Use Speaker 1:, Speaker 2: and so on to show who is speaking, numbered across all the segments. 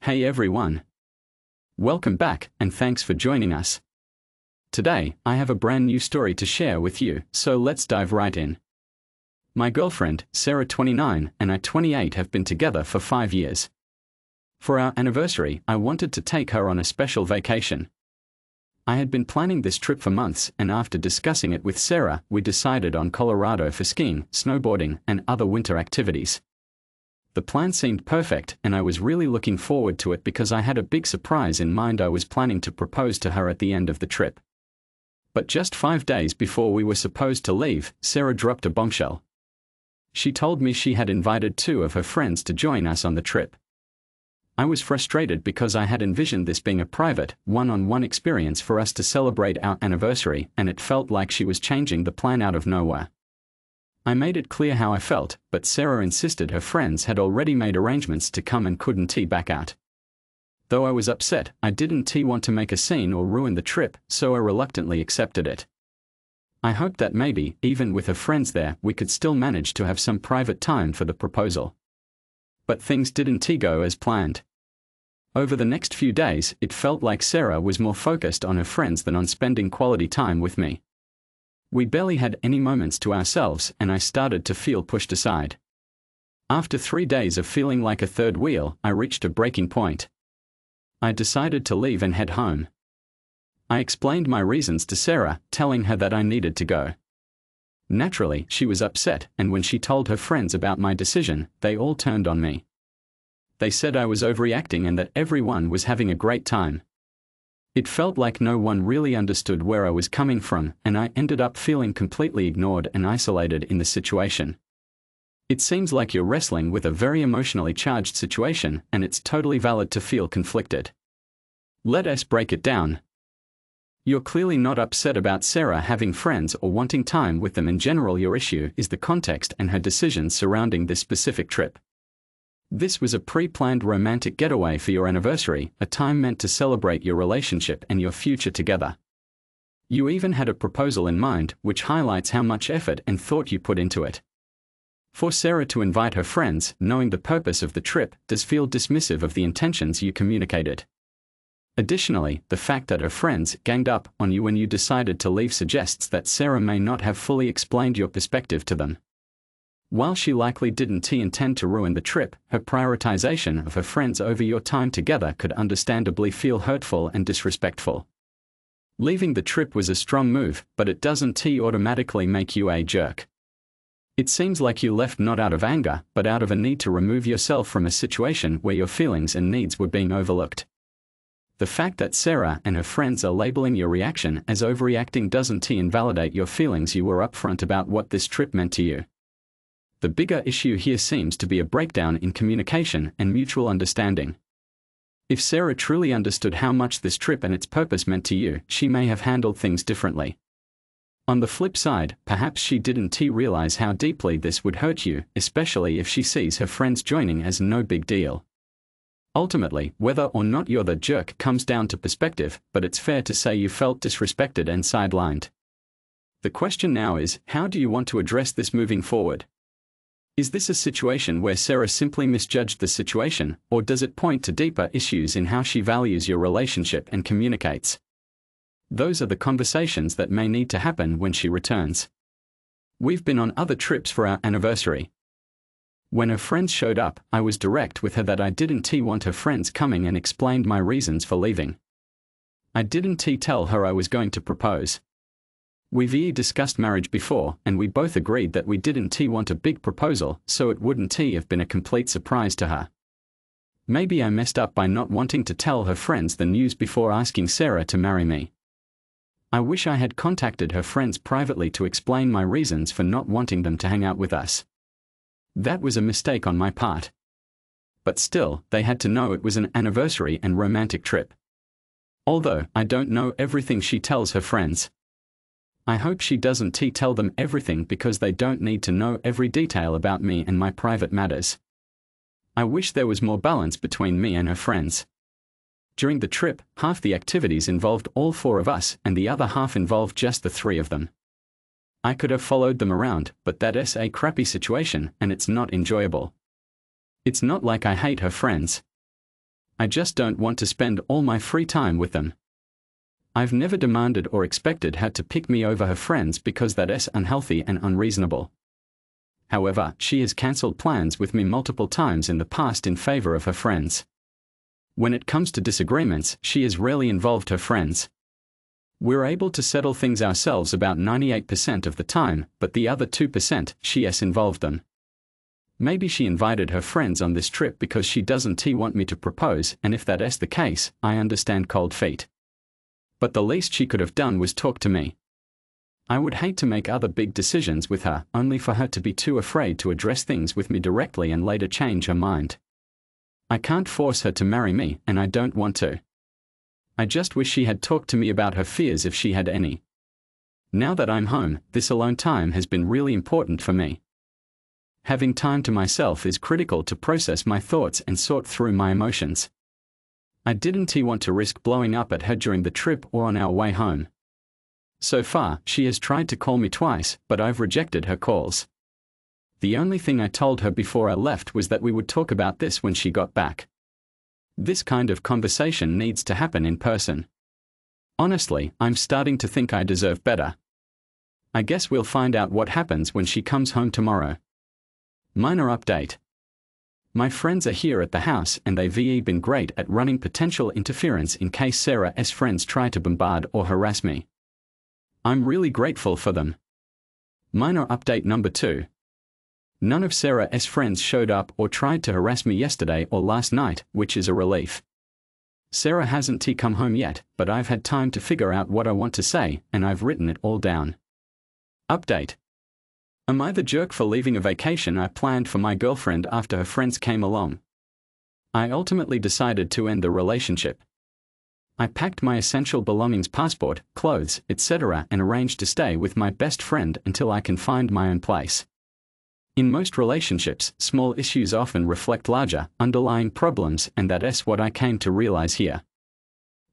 Speaker 1: Hey everyone. Welcome back, and thanks for joining us. Today, I have a brand new story to share with you, so let's dive right in. My girlfriend, Sarah 29, and I 28 have been together for 5 years. For our anniversary, I wanted to take her on a special vacation. I had been planning this trip for months, and after discussing it with Sarah, we decided on Colorado for skiing, snowboarding, and other winter activities. The plan seemed perfect, and I was really looking forward to it because I had a big surprise in mind. I was planning to propose to her at the end of the trip. But just 5 days before we were supposed to leave, Sarah dropped a bombshell. She told me she had invited 2 of her friends to join us on the trip. I was frustrated because I had envisioned this being a private, one-on-one experience for us to celebrate our anniversary, and it felt like she was changing the plan out of nowhere. I made it clear how I felt, but Sarah insisted her friends had already made arrangements to come and couldn't back out. Though I was upset, I didn't want to make a scene or ruin the trip, so I reluctantly accepted it. I hoped that maybe, even with her friends there, we could still manage to have some private time for the proposal. But things didn't go as planned. Over the next few days, it felt like Sarah was more focused on her friends than on spending quality time with me. We barely had any moments to ourselves, and I started to feel pushed aside. After 3 days of feeling like a third wheel, I reached a breaking point. I decided to leave and head home. I explained my reasons to Sarah, telling her that I needed to go. Naturally, she was upset, and when she told her friends about my decision, they all turned on me. They said I was overreacting and that everyone was having a great time. It felt like no one really understood where I was coming from, and I ended up feeling completely ignored and isolated in the situation. It seems like you're wrestling with a very emotionally charged situation, and it's totally valid to feel conflicted. Let us break it down. You're clearly not upset about Sarah having friends or wanting time with them in general. Your issue is the context and her decisions surrounding this specific trip. This was a pre-planned romantic getaway for your anniversary, a time meant to celebrate your relationship and your future together. You even had a proposal in mind, which highlights how much effort and thought you put into it. For Sarah to invite her friends, knowing the purpose of the trip, does feel dismissive of the intentions you communicated. Additionally, the fact that her friends ganged up on you when you decided to leave suggests that Sarah may not have fully explained your perspective to them. While she likely didn't intend to ruin the trip, her prioritization of her friends over your time together could understandably feel hurtful and disrespectful. Leaving the trip was a strong move, but it doesn't automatically make you a jerk. It seems like you left not out of anger, but out of a need to remove yourself from a situation where your feelings and needs were being overlooked. The fact that Sarah and her friends are labeling your reaction as overreacting doesn't invalidate your feelings. You were upfront about what this trip meant to you. The bigger issue here seems to be a breakdown in communication and mutual understanding. If Sarah truly understood how much this trip and its purpose meant to you, she may have handled things differently. On the flip side, perhaps she didn't realize how deeply this would hurt you, especially if she sees her friends joining as no big deal. Ultimately, whether or not you're the jerk comes down to perspective, but it's fair to say you felt disrespected and sidelined. The question now is, how do you want to address this moving forward? Is this a situation where Sarah simply misjudged the situation, or does it point to deeper issues in how she values your relationship and communicates? Those are the conversations that may need to happen when she returns. We've been on other trips for our anniversary. When her friends showed up, I was direct with her that I didn't want her friends coming and explained my reasons for leaving. I didn't tell her I was going to propose. We've discussed marriage before, and we both agreed that we didn't want a big proposal, so it wouldn't have been a complete surprise to her. Maybe I messed up by not wanting to tell her friends the news before asking Sarah to marry me. I wish I had contacted her friends privately to explain my reasons for not wanting them to hang out with us. That was a mistake on my part. But still, they had to know it was an anniversary and romantic trip. Although I don't know everything she tells her friends. I hope she doesn't tell them everything because they don't need to know every detail about me and my private matters. I wish there was more balance between me and her friends. During the trip, half the activities involved all 4 of us and the other half involved just the 3 of them. I could have followed them around, but that's a crappy situation and it's not enjoyable. It's not like I hate her friends. I just don't want to spend all my free time with them. I've never demanded or expected her to pick me over her friends because that's unhealthy and unreasonable. However, she has cancelled plans with me multiple times in the past in favor of her friends. When it comes to disagreements, she has rarely involved her friends. We're able to settle things ourselves about 98% of the time, but the other 2%, she has involved them. Maybe she invited her friends on this trip because she doesn't want me to propose, and if that's the case, I understand cold feet. But the least she could have done was talk to me. I would hate to make other big decisions with her, only for her to be too afraid to address things with me directly and later change her mind. I can't force her to marry me, and I don't want to. I just wish she had talked to me about her fears if she had any. Now that I'm home, this alone time has been really important for me. Having time to myself is critical to process my thoughts and sort through my emotions. I didn't want to risk blowing up at her during the trip or on our way home. So far, she has tried to call me twice, but I've rejected her calls. The only thing I told her before I left was that we would talk about this when she got back. This kind of conversation needs to happen in person. Honestly, I'm starting to think I deserve better. I guess we'll find out what happens when she comes home tomorrow. Minor update. My friends are here at the house and they've been great at running potential interference in case Sarah's friends try to bombard or harass me. I'm really grateful for them. Minor update number 2. None of Sarah's friends showed up or tried to harass me yesterday or last night, which is a relief. Sarah hasn't come home yet, but I've had time to figure out what I want to say, and I've written it all down. Update. Am I the jerk for leaving a vacation I planned for my girlfriend after her friends came along? I ultimately decided to end the relationship. I packed my essential belongings, passport, clothes, etc., and arranged to stay with my best friend until I can find my own place. In most relationships, small issues often reflect larger, underlying problems, and that's what I came to realize here.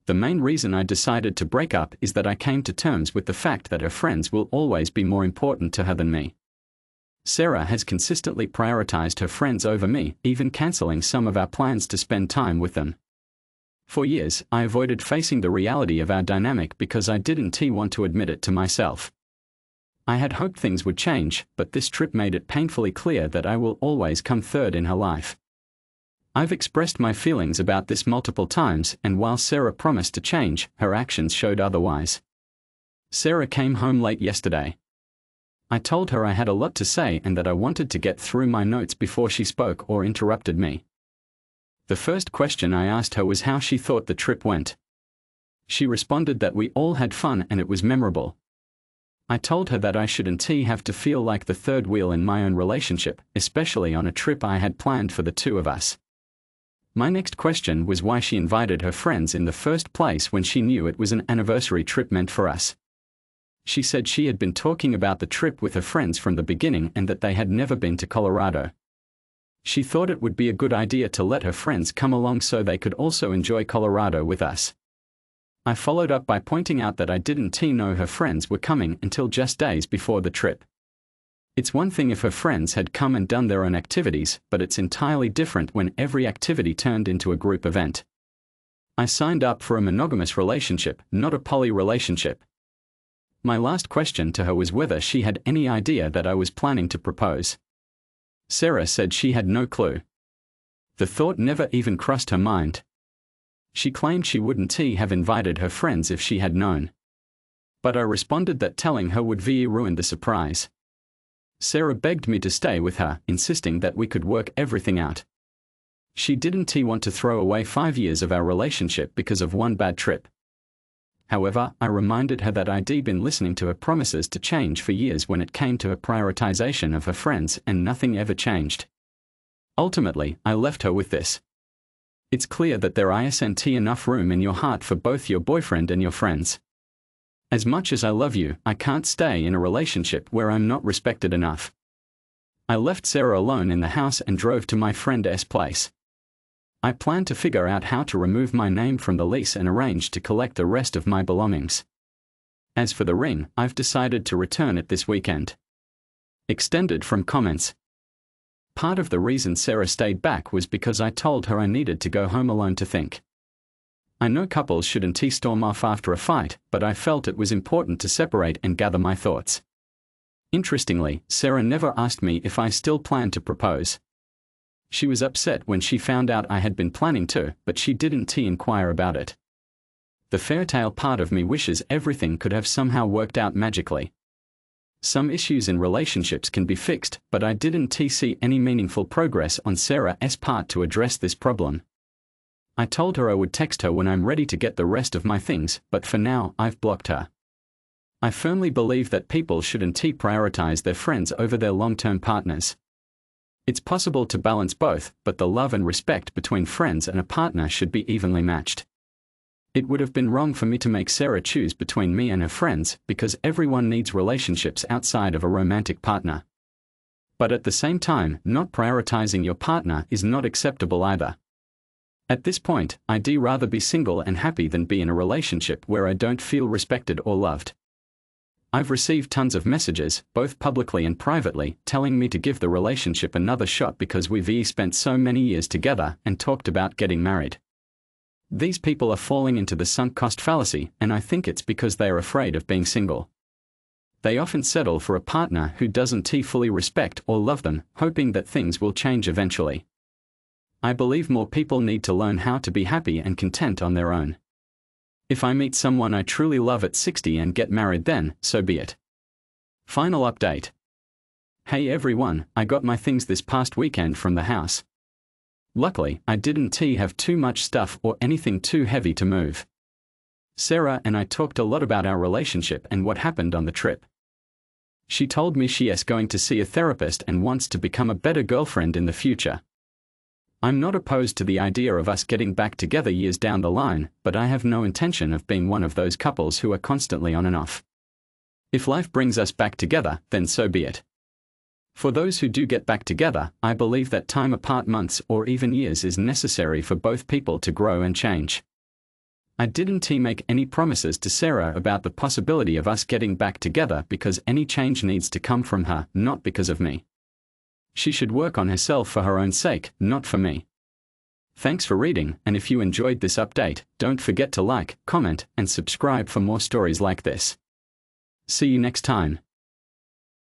Speaker 1: The main reason I decided to break up is that I came to terms with the fact that her friends will always be more important to her than me. Sarah has consistently prioritized her friends over me, even canceling some of our plans to spend time with them. For years, I avoided facing the reality of our dynamic because I didn't want to admit it to myself. I had hoped things would change, but this trip made it painfully clear that I will always come third in her life. I've expressed my feelings about this multiple times, and while Sarah promised to change, her actions showed otherwise. Sarah came home late yesterday. I told her I had a lot to say and that I wanted to get through my notes before she spoke or interrupted me. The first question I asked her was how she thought the trip went. She responded that we all had fun and it was memorable. I told her that I shouldn't have to feel like the third wheel in my own relationship, especially on a trip I had planned for the two of us. My next question was why she invited her friends in the first place when she knew it was an anniversary trip meant for us. She said she had been talking about the trip with her friends from the beginning and that they had never been to Colorado. She thought it would be a good idea to let her friends come along so they could also enjoy Colorado with us. I followed up by pointing out that I didn't know her friends were coming until just days before the trip. It's one thing if her friends had come and done their own activities, but it's entirely different when every activity turned into a group event. I signed up for a monogamous relationship, not a poly relationship. My last question to her was whether she had any idea that I was planning to propose. Sarah said she had no clue. The thought never even crossed her mind. She claimed she wouldn't have invited her friends if she had known. But I responded that telling her would ruin the surprise. Sarah begged me to stay with her, insisting that we could work everything out. She didn't want to throw away 5 years of our relationship because of one bad trip. However, I reminded her that I'd been listening to her promises to change for years when it came to her prioritization of her friends, and nothing ever changed. Ultimately, I left her with this. It's clear that there isn't enough room in your heart for both your boyfriend and your friends. As much as I love you, I can't stay in a relationship where I'm not respected enough. I left Sarah alone in the house and drove to my friend's place. I plan to figure out how to remove my name from the lease and arrange to collect the rest of my belongings. As for the ring, I've decided to return it this weekend. Extended from comments. Part of the reason Sarah stayed back was because I told her I needed to go home alone to think. I know couples shouldn't storm off after a fight, but I felt it was important to separate and gather my thoughts. Interestingly, Sarah never asked me if I still planned to propose. She was upset when she found out I had been planning to, but she didn't inquire about it. The fairytale part of me wishes everything could have somehow worked out magically. Some issues in relationships can be fixed, but I didn't see any meaningful progress on Sarah's part to address this problem. I told her I would text her when I'm ready to get the rest of my things, but for now, I've blocked her. I firmly believe that people shouldn't prioritize their friends over their long-term partners. It's possible to balance both, but the love and respect between friends and a partner should be evenly matched. It would have been wrong for me to make Sarah choose between me and her friends, because everyone needs relationships outside of a romantic partner. But at the same time, not prioritizing your partner is not acceptable either. At this point, I'd rather be single and happy than be in a relationship where I don't feel respected or loved. I've received tons of messages, both publicly and privately, telling me to give the relationship another shot because we've spent so many years together and talked about getting married. These people are falling into the sunk cost fallacy, and I think it's because they are afraid of being single. They often settle for a partner who doesn't fully respect or love them, hoping that things will change eventually. I believe more people need to learn how to be happy and content on their own. If I meet someone I truly love at 60 and get married then, so be it. Final update. Hey everyone, I got my things this past weekend from the house. Luckily, I didn't have too much stuff or anything too heavy to move. Sarah and I talked a lot about our relationship and what happened on the trip. She told me she's going to see a therapist and wants to become a better girlfriend in the future. I'm not opposed to the idea of us getting back together years down the line, but I have no intention of being one of those couples who are constantly on and off. If life brings us back together, then so be it. For those who do get back together, I believe that time apart, months or even years, is necessary for both people to grow and change. I didn't make any promises to Sarah about the possibility of us getting back together because any change needs to come from her, not because of me. She should work on herself for her own sake, not for me. Thanks for reading, and if you enjoyed this update, don't forget to like, comment, and subscribe for more stories like this. See you next time.